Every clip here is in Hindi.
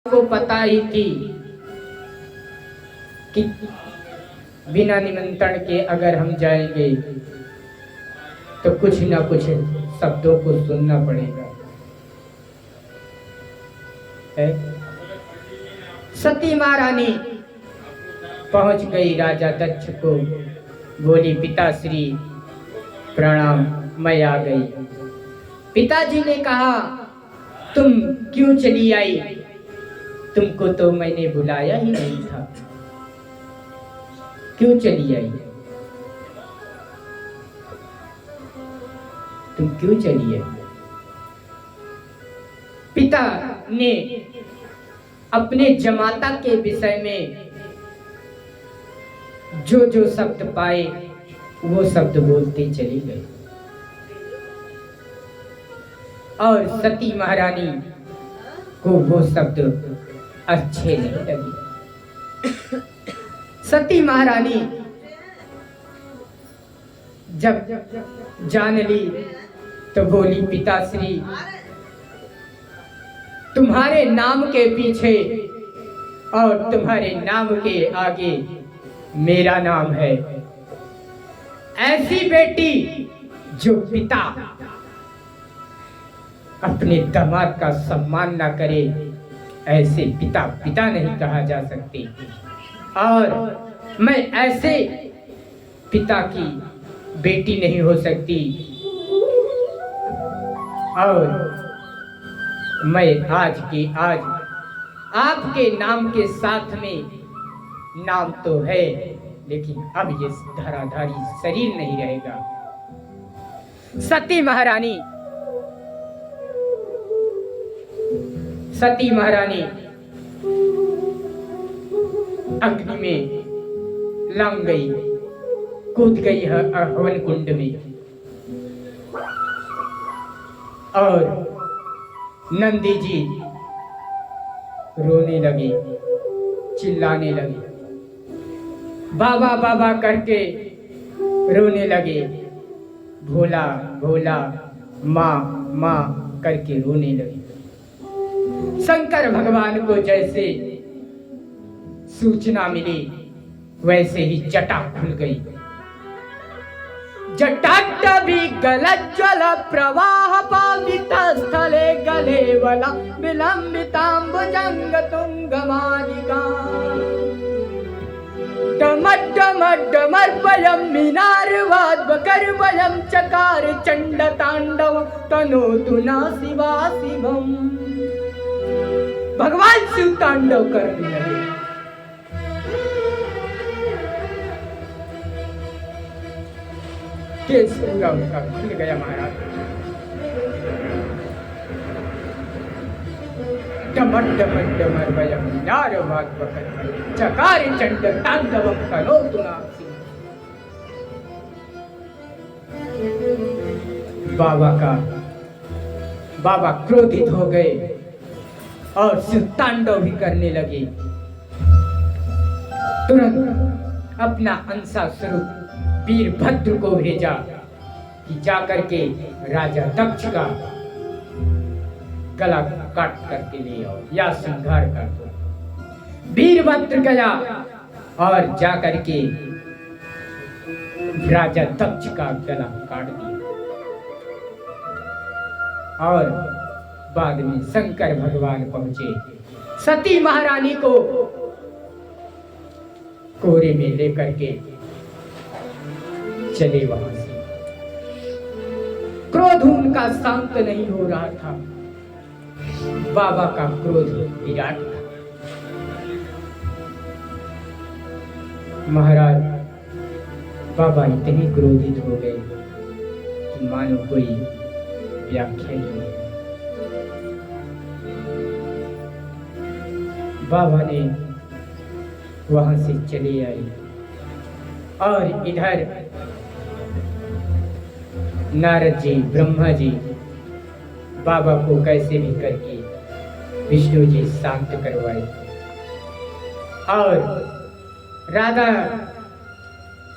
को पता ही थी कि बिना निमंत्रण के अगर हम जाएंगे तो कुछ ना कुछ शब्दों को सुनना पड़ेगा। है? सती महारानी पहुंच गई राजा दक्ष को, बोली पिताश्री प्रणाम, मैं आ गई। पिताजी ने कहा तुम क्यों चली आई? तुमको तो मैंने बुलाया ही नहीं था, क्यों चली आई? तुम क्यों चली आई? पिता ने अपने जमाता के विषय में जो जो शब्द पाए वो शब्द बोलते चली गई और सती महारानी को वो शब्द अच्छे नहीं लगे। सती महारानी जब जान ली तो बोली पिताश्री तुम्हारे नाम के पीछे और तुम्हारे नाम के आगे मेरा नाम है। ऐसी बेटी जो पिता अपने दामाद का सम्मान ना करे, ऐसे पिता पिता नहीं कहा जा सकते। और मैं ऐसे पिता की बेटी नहीं हो सकती। और मैं आज के आज आपके नाम के साथ में नाम तो है, लेकिन अब ये धराधारी शरीर नहीं रहेगा। सती महारानी अग्नि में लंग गई, कूद गई है हवन कुंड में। और नंदी जी रोने लगे, चिल्लाने लगे, बाबा बाबा करके रोने लगे, भोला भोला माँ माँ करके रोने लगे। शंकर भगवान को जैसे सूचना मिली वैसे ही जटा खुल गई। जटाटवी गलज्ज्वल प्रवाह पावित स्थले गले वला विलंबितांबुजंग तुंगमालिका डमड्डमड्डमर्पयं मीनारवाद्वकर्वयं चकार चंड तांडव तनोतु न शिवा शिवम। भगवान शिव तांडव करने लगे। केस पूरा उनका खुल गया महाराज। डमड्डमड्डमर्पयं मीनारवाद्वकर्वयं चकार चंड तांडवं तनोतु न शिवा। बाबा क्रोधित हो गए और शिव तांडव भी करने लगे। तुरंत अपना अंशा स्वरूप वीरभद्र को भेजा कि जाकर के राजा दक्ष का गला काट करके ले आओ या संहार कर दो। वीरभद्र गया और जाकर के राजा दक्ष का गला काट दिया। और बाद में शंकर भगवान पहुंचे, सती महारानी को कोरे में लेकर के चले वहां से। क्रोध उनका शांत नहीं हो रहा था। बाबा का क्रोध विराट था। महाराज बाबा इतने क्रोधित हो गए कि मानो कोई व्याख्या ही नहीं। बाबा ने वहां से चले आए और इधर नारद जी ब्रह्मा जी बाबा को कैसे भी करके विष्णु जी शांत करवाए। और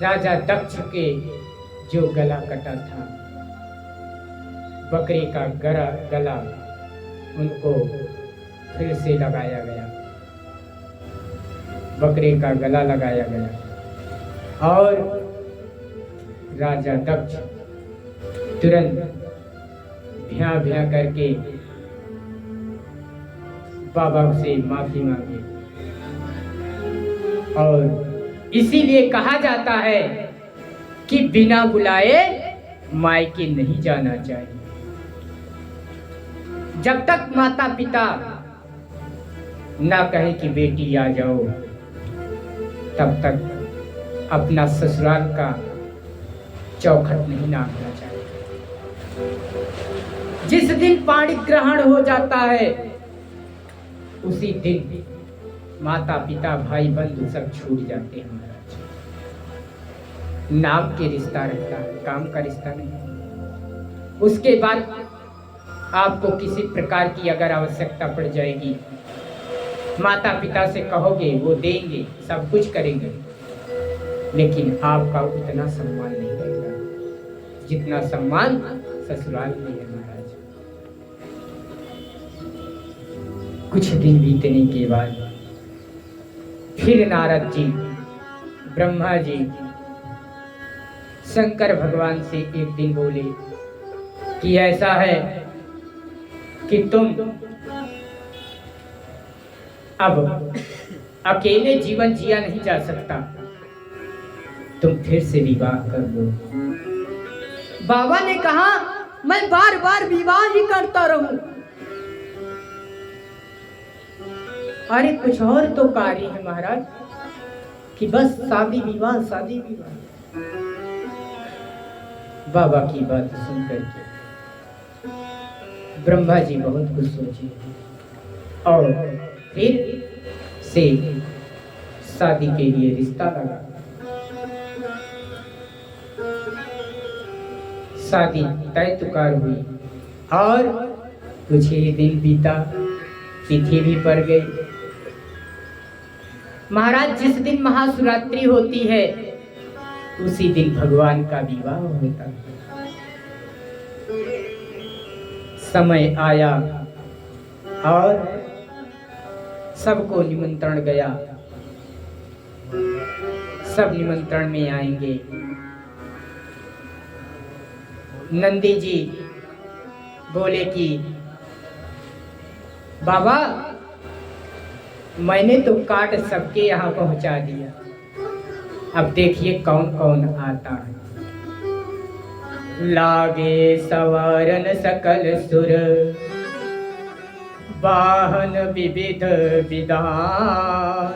राजा दक्ष के जो गला कटा था, बकरी का गला उनको फिर से लगाया गया, बकरे का गला लगाया गया और राजा दक्ष तुरंत भ्या भ्या करके बाबा से माफी मांगी। और इसीलिए कहा जाता है कि बिना बुलाए मायके नहीं जाना चाहिए। जब तक माता पिता ना कहे कि बेटी आ जाओ, तब तक अपना ससुराल का चौखट नहीं नापना चाहिए। जिस दिन पाणी ग्रहण हो जाता है, उसी दिन माता पिता भाई बंधु सब छूट जाते हैं महाराज। नाम के रिश्ता रहता है, काम का रिश्ता नहीं। उसके बाद आपको किसी प्रकार की अगर आवश्यकता पड़ जाएगी, माता पिता से कहोगे, वो देंगे, सब कुछ करेंगे, लेकिन आपका उतना सम्मान नहीं रहेगा जितना सम्मान ससुराल में है महाराज। कुछ दिन बीतने के बाद फिर नारद जी, ब्रह्मा जी शंकर भगवान से एक दिन बोले कि ऐसा है कि तुम अब अकेले जीवन जिया नहीं जा सकता, तुम फिर से विवाह कर लो। बाबा ने कहा मैं बार बार विवाह ही करता रहूं। अरे कुछ और तो कार्य है महाराज कि बस शादी विवाह शादी विवाह। बाबा की बात सुनकर के ब्रह्मा जी बहुत कुछ सोचे और फिर से शादी के लिए रिश्ता लगा। शादी तय तुकार हुई और कुछ ही दिन बीता, तिथि भी पड़ गई। महाराज जिस दिन महाशिवरात्रि होती है, उसी दिन भगवान का विवाह होता है। समय आया और सबको निमंत्रण गया, सब निमंत्रण में आएंगे। नंदी जी बोले कि बाबा मैंने तो काट सबके यहाँ पहुंचा दिया, अब देखिए कौन कौन आता है। लागे सवारन सकल सुर, वाहन विविध विधान,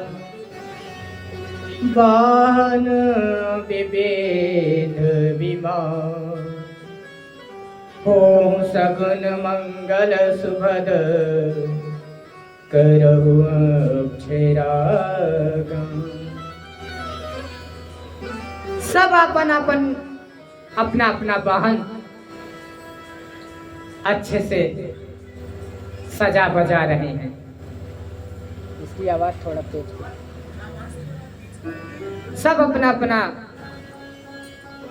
वाहन विविध विमान, हो सगुन मंगल सुभद, करहु अक्षरागम। सब अपना अपना वाहन अच्छे से सजा बजा रहे हैं। इसकी आवाज थोड़ा तेज कर। सब अपना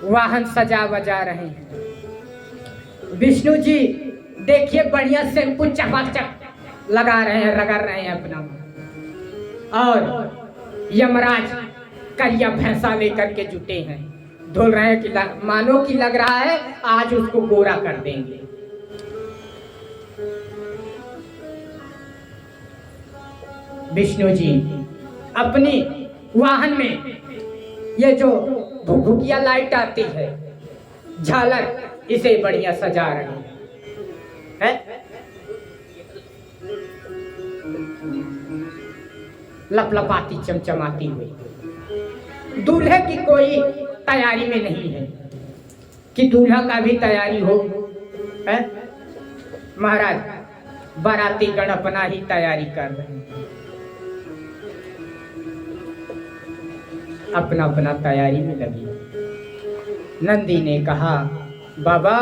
वाहन सजा बजा रहे हैं। विष्णु जी देखिए बढ़िया शैम्पू चकाचक लगा रहे हैं, रगड़ रहे हैं अपना। और यमराज करिया भैंसा लेकर के जुटे हैं, धुल रहे हैं कि मानो कि लग रहा है आज उसको गोरा कर देंगे। विष्णु जी अपनी वाहन में ये जो भुकभुकिया लाइट आती है, झालर, इसे बढ़िया सजा रहे हैं। लपलपाती चमचमाती हुई। दूल्हे की कोई तैयारी में नहीं है कि दूल्हा का भी तैयारी हो, है? महाराज बाराती गण अपना ही तैयारी कर रहे हैं, अपना अपना तैयारी में लगी। नंदी ने कहा बाबा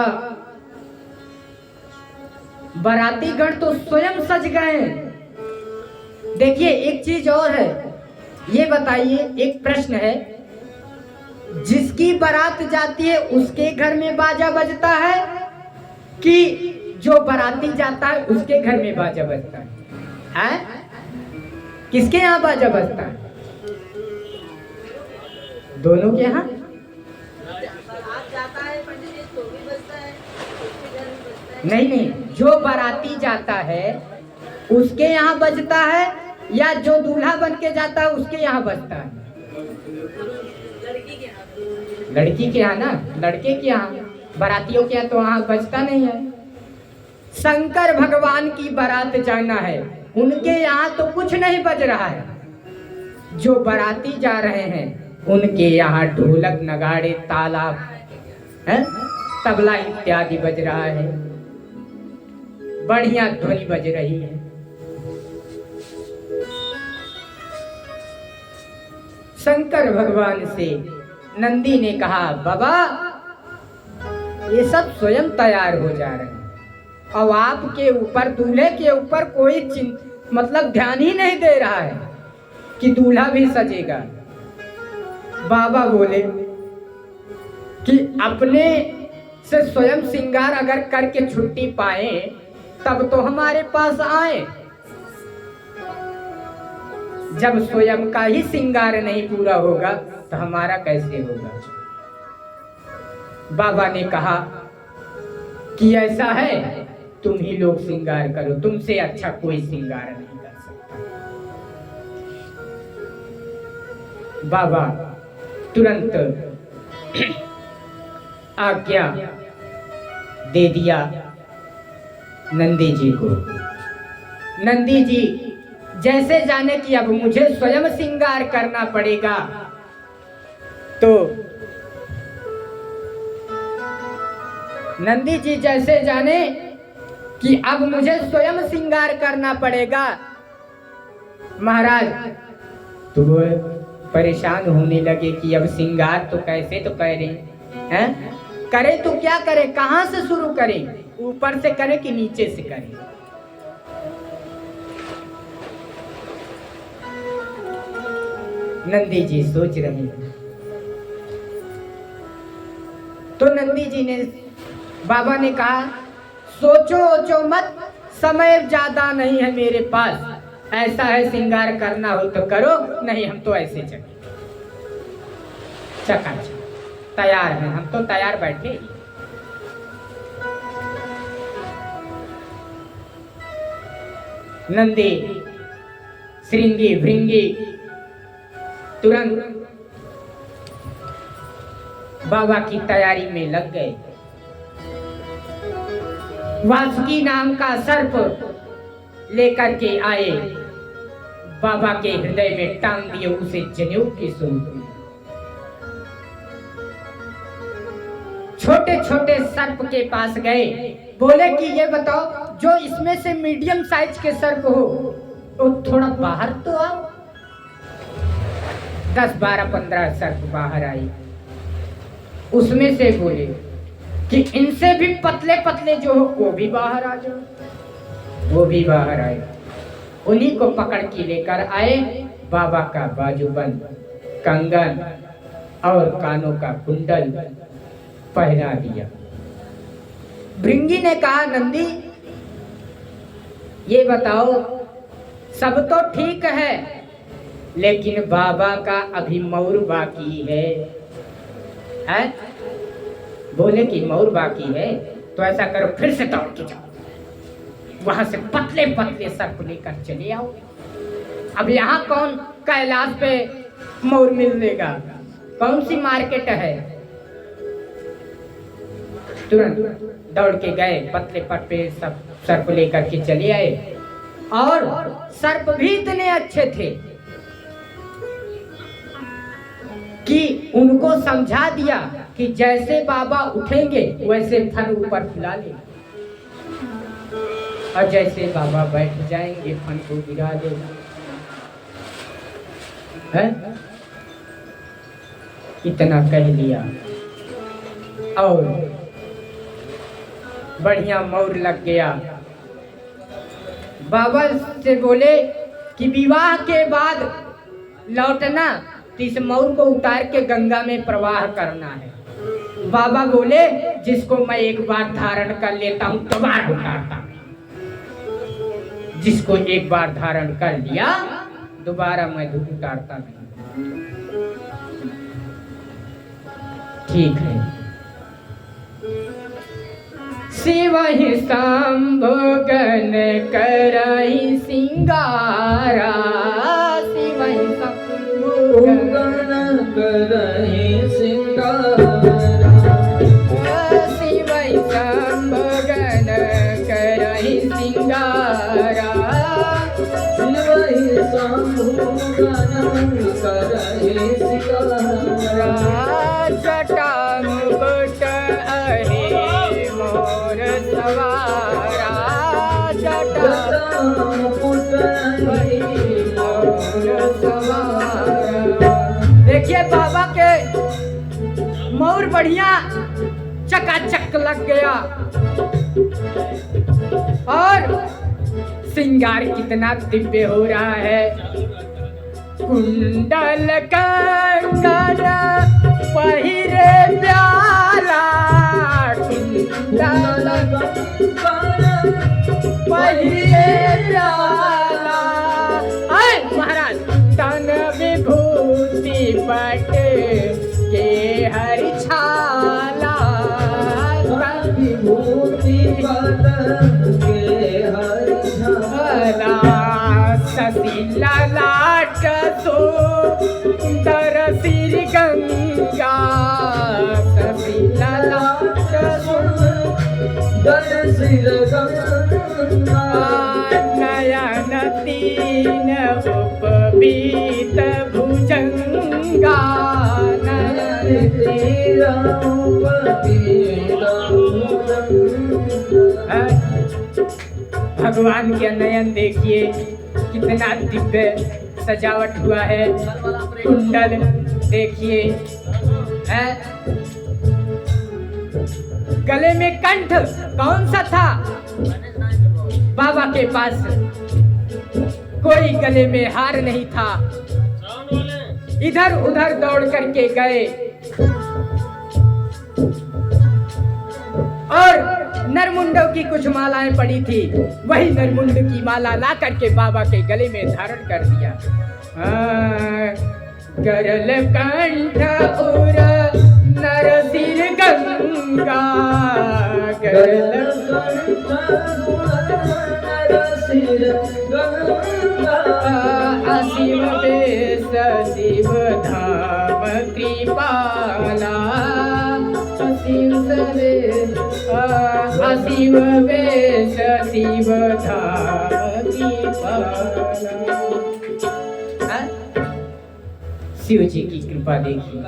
बाराती गण तो स्वयं सज गए। देखिए एक चीज और है, ये बताइए, एक प्रश्न है, जिसकी बारात जाती है उसके घर में बाजा बजता है कि जो बाराती जाता है उसके घर में बाजा बजता है? है? किसके यहाँ बाजा बजता है? दोनों के यहाँ? नहीं नहीं, जो बाराती जाता है उसके यहाँ बजता है या जो दूल्हा बन के जाता है उसके यहाँ बजता है? लड़की के यहाँ ना, लड़के के यहाँ। बारातियों के यहाँ तो वहाँ बजता नहीं है। शंकर भगवान की बारात जाना है, उनके यहाँ तो कुछ नहीं बज रहा है। जो बाराती जा रहे हैं उनके यहाँ ढोलक, नगाड़े, ताला, तबला इत्यादि बज रहा है। बढ़िया ध्वनि बज रही है। शंकर भगवान से नंदी ने कहा, बाबा ये सब स्वयं तैयार हो जा रहे हैं और आपके ऊपर, दूल्हे के ऊपर कोई मतलब ध्यान ही नहीं दे रहा है कि दूल्हा भी सजेगा। बाबा बोले कि अपने से स्वयं श्रृंगार अगर करके छुट्टी पाए तब तो हमारे पास आए। जब स्वयं का ही श्रृंगार नहीं पूरा होगा तो हमारा कैसे होगा? बाबा ने कहा कि ऐसा है, तुम ही लोग श्रृंगार करो, तुमसे अच्छा कोई श्रृंगार नहीं कर सकता। बाबा तुरंत आज्ञा दे दिया नंदी जी को। नंदी जी जैसे जाने कि अब मुझे स्वयं श्रृंगार करना पड़ेगा, तो नंदी जी जैसे जाने कि अब मुझे स्वयं श्रृंगार करना पड़ेगा, महाराज तो वो परेशान होने लगे कि अब श्रृंगार तो कैसे तो करें, करे तो क्या करे, कहां से शुरू करें, ऊपर से करे कि नीचे से करें। नंदी जी सोच रहे हैं। तो नंदी जी ने, बाबा ने कहा, सोचो ओचो मत, समय ज्यादा नहीं है मेरे पास। ऐसा है श्रृंगार करना हो तो करो, नहीं हम तो ऐसे चले चकाचक तैयार हैं, हम तो तैयार बैठे। नंदी श्रृंगी भृंगी तुरंत बाबा की तैयारी में लग गए। वासुकी नाम का सर्प लेकर के आए, बाबा के हृदय में टांग दिए, उसे जनेऊ की सूंघ। छोटे छोटे सर्प के पास गए, बोले कि ये बताओ, जो इसमें से मीडियम साइज के सर्प हो तो थोड़ा बाहर तो आओ। 10, 12, 15 सर्प बाहर आई। उसमें से बोले कि इनसे भी पतले पतले जो हो वो भी बाहर आ जाओ। वो भी बाहर आए, उन्हीं को पकड़ के लेकर आए। बाबा का बाजूबंद, कंगन और कानों का कुंडल पहना दिया। भृंगी ने कहा, नंदी ये बताओ, सब तो ठीक है लेकिन बाबा का अभी मौर बाकी है। बोले कि मौर बाकी है तो ऐसा करो, फिर से दौड़ के जाओ, वहां से पतले पतले सर्प लेकर चले आओ। अब यहाँ कौन कैलाश पे मौर मिलेगा, कौन सी मार्केट है। तुरंत दौड़ के गए, पतले पतले सब सर्प लेकर के चले आए। और सर्प भी इतने अच्छे थे कि उनको समझा दिया कि जैसे बाबा उठेंगे वैसे फन ऊपर फुला ले, और जैसे बाबा बैठ जाएंगे फन को गिरा देगा। इतना कह लिया और बढ़िया मौर लग गया। बाबा से बोले कि विवाह के बाद लौटना, तो इस मौर को उतार के गंगा में प्रवाह करना है। बाबा बोले, जिसको मैं एक बार धारण कर लेता हूं तो बार उतारता। जिसको एक बार धारण कर लिया दोबारा मैं धूप उतारता नहीं। ठीक है। शिवहि शंभु गण करहि सिंगारा, शिवहि शंभु गण करहि सिंगारा, शिवहि शंभु गण करहि सिंगारा, शिवहि शंभु गण करहि सिंगारा, जटा मुकुट अहि मोर सवारा, जटा मुकुट अहि मोर सवारा। देखिए बाबा के मोर बढ़िया चकाचक लग गया और श्रृंगार कितना दिव्य हो रहा है। कुंडल कंगन पहिरे प्याला, कुंडल पहिरे प्याला, अय महाराज तन विभूति पट के हरि छाला, विभूति पट के हरि छाला, शशि ललाट सुंदर सिर गंगा, शशि ललाट सुंदर सिर गंगा, नयन तीन उपवीत भुजंगा, नयन तीन उपवीत भुजंगा। भगवान के नयन देखिए कितना दिव्य सजावट हुआ है। कुंडल देखिए है, गले में कंठ कौन सा था? बाबा के पास कोई गले में हार नहीं था। इधर उधर दौड़ करके गए और नरमुंडों की कुछ मालाएं पड़ी थी, वही नरमुंड की माला ला करके बाबा के गले में धारण कर दिया। गरल कंठ उर नर सिर गंगा, गरल सिर गंगा, अशिव वेश शिव धाम कृपाला, अशिव वेश शिव वेश शिव धाम कृपाला। शिव जी की कृपा देखिए।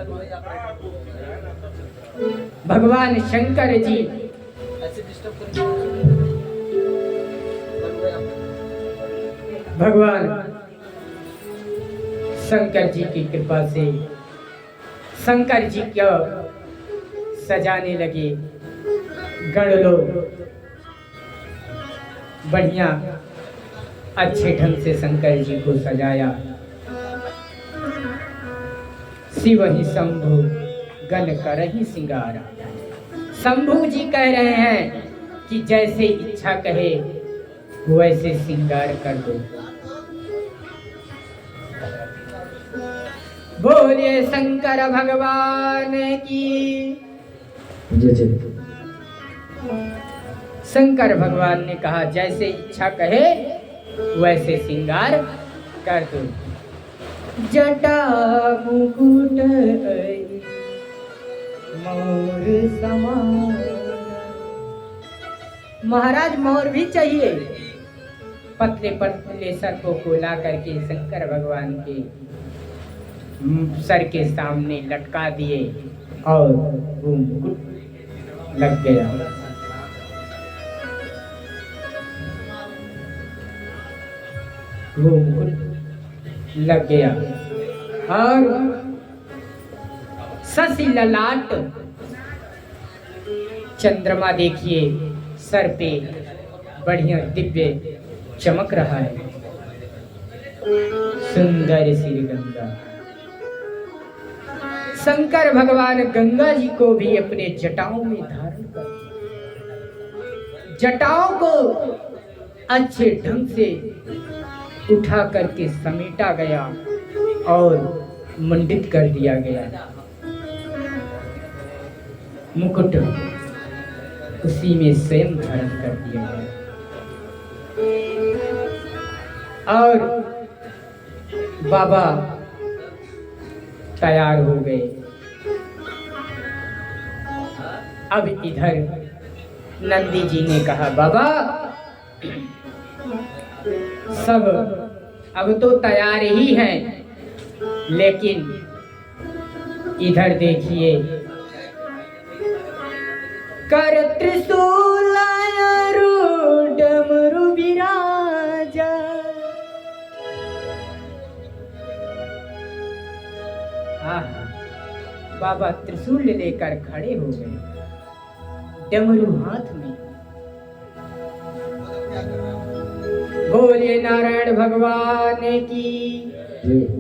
भगवान शंकर जी भगवान शंकर जी की कृपा से शंकर जी को सजाने लगे। गण लोग बढ़िया अच्छे ढंग से शंकर जी को सजाया। शिव ही शंभु गण करहि सिंगारा। शंभु जी कह रहे हैं कि जैसे इच्छा कहे वैसे सिंगार कर दो। बोलिए शंकर भगवान की। शंकर भगवान ने कहा जैसे इच्छा कहे वैसे सिंगार कर दो। जटा मुकुट मोर समान। महाराज मोर भी चाहिए। पतले पतले सर्पों को ला करके शंकर भगवान के सर के सामने लटका दिए और वो मुकुट लग गया। वो मुकुट लग गया और शशि ललाट चंद्रमा देखिए सर पे बढ़िया दिव्य चमक रहा है। सुंदर सिर गंगा। शंकर भगवान गंगा जी को भी अपने जटाओं में धारण कर, जटाओं को अच्छे ढंग से उठा करके समेटा गया और मंडित कर दिया गया। मुकुट उसी में स्वयं धारण कर दिया गया और बाबा तैयार हो गए। अब इधर नंदी जी ने कहा, बाबा सब अब तो तैयार ही हैं, लेकिन इधर देखिए, कर त्रिशूल डमरू विराजा। बाबा त्रिशूल लेकर खड़े हो गए, डमरू हाथ में। बोलिए नारायण भगवान की।